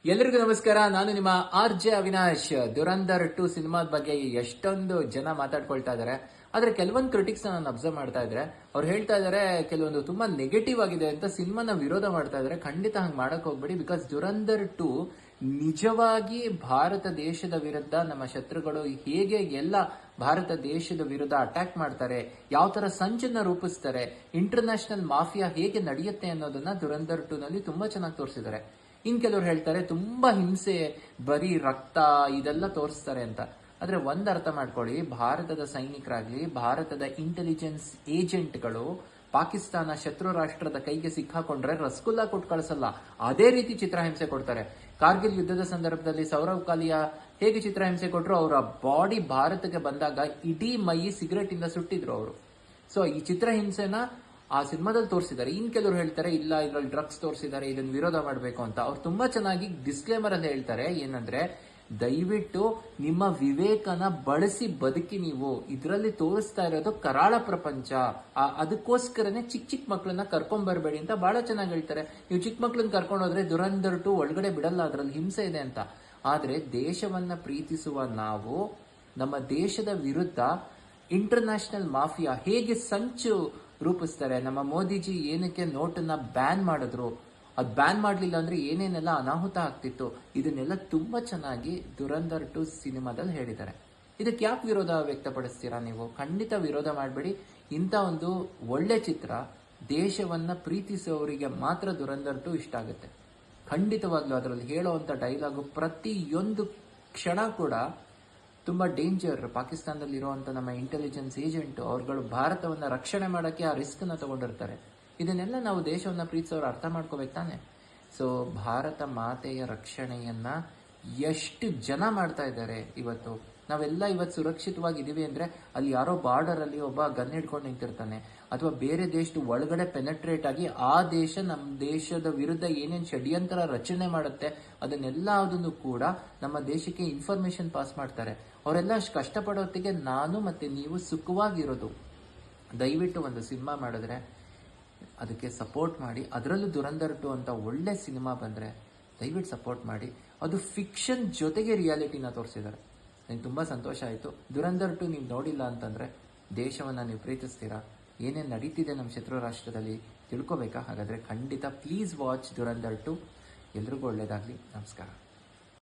ಎಲ್ರಿಗೂ ನಮಸ್ಕಾರ. ನಾನು ನಿಮ್ಮ RJ ಅವಿನಾಶ್. ದುರಂಧರ್ 2 ಸಿನಿಮಾದ ಬಗ್ಗೆ ಎಷ್ಟೊಂದು ಜನ ಮಾತಾಡ್ಕೊಳ್ತಾ ಇದ್ದಾರೆ. ಆದ್ರೆ ಕೆಲವೊಂದು ಕ್ರಿಟಿಕ್ಸ್ ನಾನು ಅಬ್ಸರ್ವ್ ಮಾಡ್ತಾ ಇದ್ರೆ ಅವ್ರು ಹೇಳ್ತಾ ಇದ್ದಾರೆ ಕೆಲವೊಂದು ತುಂಬಾ ನೆಗೆಟಿವ್ ಆಗಿದೆ ಅಂತ ಸಿನಿಮಾನ ವಿರೋಧ ಮಾಡ್ತಾ ಇದ್ದಾರೆ. ಖಂಡಿತ ಹಂಗೆ ಮಾಡಕ್ ಹೋಗ್ಬೇಡಿ. ಬಿಕಾಸ್ ದುರಂಧರ್ 2 ನಿಜವಾಗಿ ಭಾರತ ದೇಶದ ವಿರುದ್ಧ ನಮ್ಮ ಶತ್ರುಗಳು ಹೇಗೆ ಎಲ್ಲ ಭಾರತ ದೇಶದ ವಿರುದ್ಧ ಅಟ್ಯಾಕ್ ಮಾಡ್ತಾರೆ, ಯಾವ ತರ ಸಂಚನ್ನ ರೂಪಿಸ್ತಾರೆ, ಇಂಟರ್ನ್ಯಾಷನಲ್ ಮಾಫಿಯಾ ಹೇಗೆ ನಡೆಯುತ್ತೆ ಅನ್ನೋದನ್ನ ದುರಂಧರ್ 2 ನಲ್ಲಿ ತುಂಬಾ ಚೆನ್ನಾಗಿ ತೋರಿಸಿದ್ದಾರೆ. ಇನ್ ಕೆಲವ್ರು ಹೇಳ್ತಾರೆ ತುಂಬಾ ಹಿಂಸೆ, ಬರೀ ರಕ್ತ ಇದೆಲ್ಲ ತೋರಿಸ್ತಾರೆ ಅಂತ. ಆದ್ರೆ ಒಂದ್ ಅರ್ಥ ಮಾಡ್ಕೊಳ್ಳಿ, ಭಾರತದ ಸೈನಿಕರಾಗ್ಲಿ, ಭಾರತದ ಇಂಟೆಲಿಜೆನ್ಸ್ ಏಜೆಂಟ್ಗಳು ಪಾಕಿಸ್ತಾನ ಶತ್ರು ರಾಷ್ಟ್ರದ ಕೈಗೆ ಸಿಕ್ಕಾಕೊಂಡ್ರೆ ರಸಗುಲ್ಲಾ ಕೊಟ್ಟು ಕಳಿಸಲ್ಲ, ಅದೇ ರೀತಿ ಚಿತ್ರಹಿಂಸೆ ಕೊಡ್ತಾರೆ. ಕಾರ್ಗಿಲ್ ಯುದ್ಧದ ಸಂದರ್ಭದಲ್ಲಿ ಸೌರವ್ ಕಾಲಿಯಾ ಹೇಗೆ ಚಿತ್ರಹಿಂಸೆ ಕೊಟ್ಟರು, ಅವರ ಬಾಡಿ ಭಾರತಕ್ಕೆ ಬಂದಾಗ ಇಡೀ ಮೈ ಸಿಗರೆಟ್ ಇಂದ ಸುಟ್ಟಿದ್ರು ಅವರು. ಸೊ ಈ ಚಿತ್ರಹಿಂಸೆನ ಆ ಸಿನಿಮಾದಲ್ಲಿ ತೋರಿಸಿದ್ದಾರೆ. ಇನ್ ಕೆಲವರು ಹೇಳ್ತಾರೆ ಇಲ್ಲ ಇದ್ರಲ್ಲಿ ಡ್ರಗ್ಸ್ ತೋರಿಸಿದ್ದಾರೆ, ಇದನ್ನ ವಿರೋಧ ಮಾಡಬೇಕು ಅಂತ. ಅವ್ರು ತುಂಬಾ ಚೆನ್ನಾಗಿ ಡಿಸ್ಕ್ಲೇಮರ್ ಅಲ್ಲಿ ಹೇಳ್ತಾರೆ ಏನಂದ್ರೆ, ದಯವಿಟ್ಟು ನಿಮ್ಮ ವಿವೇಕನ ಬಳಸಿ ಬದುಕಿ. ನೀವು ಇದರಲ್ಲಿ ತೋರಿಸ್ತಾ ಇರೋದು ಕರಾಳ ಪ್ರಪಂಚ, ಅದಕ್ಕೋಸ್ಕರನೇ ಚಿಕ್ಕ ಚಿಕ್ಕ ಮಕ್ಕಳನ್ನ ಕರ್ಕೊಂಡ್ ಬರಬೇಡಿ ಅಂತ ಬಹಳ ಚೆನ್ನಾಗಿ ಹೇಳ್ತಾರೆ. ನೀವು ಚಿಕ್ಕ ಮಕ್ಕಳನ್ನ ಕರ್ಕೊಂಡು ಹೋದ್ರೆ ದುರಂಧರ್ 2 ಒಳಗಡೆ ಬಿಡಲ್ಲ, ಅದ್ರಲ್ಲಿ ಹಿಂಸೆ ಇದೆ ಅಂತ. ಆದ್ರೆ ದೇಶವನ್ನ ಪ್ರೀತಿಸುವ ನಾವು ನಮ್ಮ ದೇಶದ ವಿರುದ್ಧ ಇಂಟರ್ನ್ಯಾಷನಲ್ ಮಾಫಿಯಾ ಹೇಗೆ ಸಂಚು ರೂಪಿಸ್ತಾರೆ, ನಮ್ಮ ಮೋದಿಜಿ ಏನಕ್ಕೆ ನೋಟನ್ನ ಬ್ಯಾನ್ ಮಾಡಿದ್ರು, ಅದು ಬ್ಯಾನ್ ಮಾಡಲಿಲ್ಲ ಅಂದ್ರೆ ಏನೇನೆಲ್ಲ ಅನಾಹುತ ಆಗ್ತಿತ್ತು, ಇದನ್ನೆಲ್ಲ ತುಂಬಾ ಚೆನ್ನಾಗಿ ದುರಂಧರ್ 2 ಸಿನಿಮಾದಲ್ಲಿ ಹೇಳಿದ್ದಾರೆ. ಇದಕ್ಕೆ ಯಾಕೆ ವಿರೋಧ ವ್ಯಕ್ತಪಡಿಸ್ತೀರಾ ನೀವು? ಖಂಡಿತ ವಿರೋಧ ಮಾಡಬೇಡಿ. ಇಂಥ ಒಂದು ಒಳ್ಳೆ ಚಿತ್ರ ದೇಶವನ್ನ ಪ್ರೀತಿಸುವವರಿಗೆ ಮಾತ್ರ ದುರಂಧರ್ 2 ಇಷ್ಟ ಆಗುತ್ತೆ. ಖಂಡಿತವಾಗ್ಲೂ ಅದರಲ್ಲಿ ಹೇಳುವಂತ ಡೈಲಾಗು ಪ್ರತಿಯೊಂದು ಕ್ಷಣ ಕೂಡ ತುಂಬಾ ಡೇಂಜರ್. ಪಾಕಿಸ್ತಾನದಲ್ಲಿ ಇರುವಂತ ನಮ್ಮ ಇಂಟೆಲಿಜೆನ್ಸ್ ಏಜೆಂಟ್ ಅವ್ರುಗಳು ಭಾರತವನ್ನ ರಕ್ಷಣೆ ಮಾಡಕ್ಕೆ ಆ ರಿಸ್ಕ್ ನ ತಗೊಂಡಿರ್ತಾರೆ. ಇದನ್ನೆಲ್ಲ ನಾವು ದೇಶವನ್ನ ಪ್ರೀತಿಸೋರು ಅರ್ಥ ಮಾಡ್ಕೋಬೇಕು ತಾನೆ. ಸೊ ಭಾರತ ಮಾತೆಯ ರಕ್ಷಣೆಯನ್ನ ಎಷ್ಟು ಜನ ಮಾಡ್ತಾ ಇದ್ದಾರೆ ಇವತ್ತು. ನಾವೆಲ್ಲ ಇವತ್ತು ಸುರಕ್ಷಿತವಾಗಿದ್ದೀವಿ ಅಂದ್ರೆ ಅಲ್ಲಿ ಯಾರೋ ಬಾರ್ಡರ್ ಅಲ್ಲಿ ಒಬ್ಬ ಗನ್ ಹಿಡ್ಕೊಂಡು ನಿಂತಿರ್ತಾನೆ, ಅಥವಾ ಬೇರೆ ದೇಶದ ಒಳಗಡೆ ಪೆನೆಟ್ರೇಟ್ ಆಗಿ ಆ ದೇಶ ನಮ್ಮ ದೇಶದ ವಿರುದ್ಧ ಏನೇನು ಷಡ್ಯಂತ್ರ ರಚನೆ ಮಾಡುತ್ತೆ ಅದನ್ನೆಲ್ಲದನ್ನು ಕೂಡ ನಮ್ಮ ದೇಶಕ್ಕೆ ಇನ್ಫಾರ್ಮೇಶನ್ ಪಾಸ್ ಮಾಡ್ತಾರೆ. ಅವರೆಲ್ಲ ಅಷ್ಟು ಕಷ್ಟಪಡೋತ್ತಿಗೆ ನಾನು ಮತ್ತೆ ನೀವು ಸುಖವಾಗಿರೋದು. ದಯವಿಟ್ಟು ಒಂದು ಸಿನಿಮಾ ಮಾಡಿದ್ರೆ ಅದಕ್ಕೆ ಸಪೋರ್ಟ್ ಮಾಡಿ. ಅದರಲ್ಲೂ ದುರಂಧರ್ 2 ಅಂತ ಒಳ್ಳೆ ಸಿನಿಮಾ ಬಂದ್ರೆ ದಯವಿಟ್ಟು ಸಪೋರ್ಟ್ ಮಾಡಿ. ಅದು ಫಿಕ್ಷನ್ ಜೊತೆಗೆ ರಿಯಾಲಿಟಿನ ತೋರಿಸಿದ್ದಾರೆ. ನನಗೆ ತುಂಬಾ ಸಂತೋಷ ಆಯಿತು. ದುರಂಧರ್ 2 ನೀವು ನೋಡಿಲ್ಲ ಅಂತಂದ್ರೆ ದೇಶವನ್ನ ನೀವು ಪ್ರೀತಿಸ್ತೀರಾ, ಏನೇನು ನಡೀತಿದೆ ನಮ್ಮ ಶತ್ರು ರಾಷ್ಟ್ರದಲ್ಲಿ ತಿಳ್ಕೊಬೇಕಾ? ಹಾಗಾದ್ರೆ ಖಂಡಿತ ಪ್ಲೀಸ್ ವಾಚ್ ದುರಂಧರ್ 2. ಎಲ್ರಿಗೂ ಒಳ್ಳೇದಾಗ್ಲಿ. ನಮಸ್ಕಾರ.